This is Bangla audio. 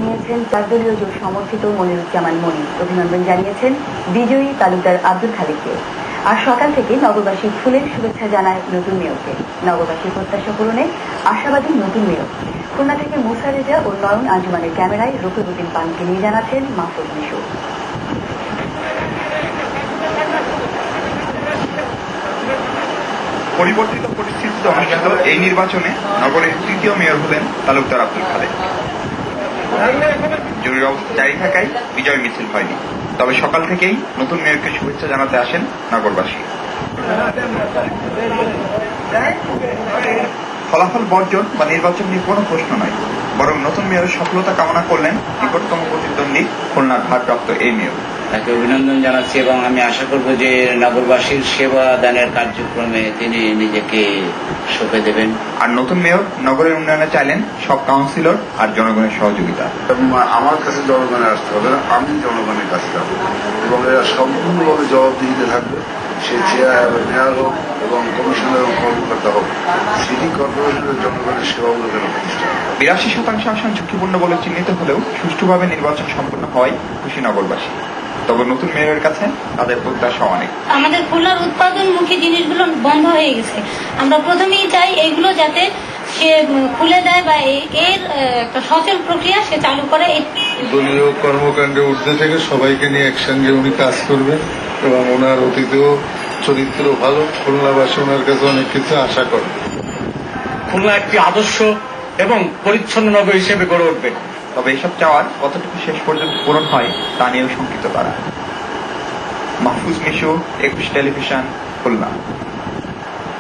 নিয়েছেন চারদলীয় জোট সমর্থিত মনিরুজ্জামান মনির। অভিনন্দন জানিয়েছেন বিজয়ী তালুকদার আব্দুল খালিককে। আর সকাল থেকে নগরবাসী ফুলের শুভেচ্ছা জানায় নতুন মেয়রকে। নগরবাসীর প্রত্যাশা পূরণে আশাবাদী নতুন মেয়র। খুলনা থেকে মুসা রেজা ও নয়ন আঞ্জুমানের ক্যামেরায় রকিবউদ্দিন পানিকে নিয়ে জানাচ্ছেন মাহফুজ মিশু। পরিবর্তিত পরিস্থিতিতে অনুষ্ঠিত এই নির্বাচনে নগরের তৃতীয় মেয়র হলেন তালুকদার আব্দুল খালেক। জরুরি অবস্থা জারি থাকায় বিজয় মিছিল হয়নি, তবে সকাল থেকেই নতুন মেয়রকে শুভেচ্ছা জানাতে আসেন নগরবাসী। ফলাফল বর্জন বা নির্বাচন নিয়ে কোনো প্রশ্ন নয়, বরং নতুন মেয়রের সফলতা কামনা করলেন নিকটতম প্রতিদ্বন্দ্বী খুলনার ভারপ্রাপ্ত এই মেয়র। তাকে অভিনন্দন জানাচ্ছি এবং আমি আশা করব যে নগরবাসীর সেবা দানের কার্যক্রমে তিনি নিজেকে সঁপে দেবেন। আর নতুন মেয়র নগরের উন্নয়নে চাইলেন সব কাউন্সিলর আর জনগণের সহযোগিতা। আমার কাছে জনগণে আসতে হবে না, আমি জনগণের কাছে যাবো এবং এরা সম্পূর্ণভাবে জবাবদিহিতে থাকবে। সে মেয়র হোক এবং কমিশনার এবং কর্মকর্তা হোক, সিটি কর্পোরেশনের জনগণের সেবামূলকের প্রতিষ্ঠান। 82% আসন ঝুঁকিপূর্ণ বলে চিহ্নিত হলেও সুষ্ঠুভাবে নির্বাচন সম্পন্ন হয় খুশি নগরবাসী। তবে নতুন মেয়রের কাছে তাদের প্রত্যাশা অনেক। আমাদের খুলনার উৎপাদনমুখী জিনিসগুলো বন্ধ হয়ে গেছে। আমরা প্রথমেই চাই এইগুলো যাতে সে খুলে দেয় বা এর একটা সচল প্রক্রিয়া সে চালু করে। দলীয় কর্মকাণ্ডে ঊর্ধ্বে থেকে সবাইকে নিয়ে একসঙ্গে উনি কাজ করবেন এবং ওনার অতীতেও চরিত্র ভালো। খুলনাবাসী ওনার কাছে অনেক কিছু আশা করে। খুলনা একটি আদর্শ এবং পরিচ্ছন্ন নগর হিসেবে গড়ে উঠবে। তবে এসব চাওয়ার কতটুকু শেষ পর্যন্ত পূরণ হয় তা নিয়েও শঙ্কিত তারা। মাহফুজ মিশু, 21 টেলিভিশন, খুলনা।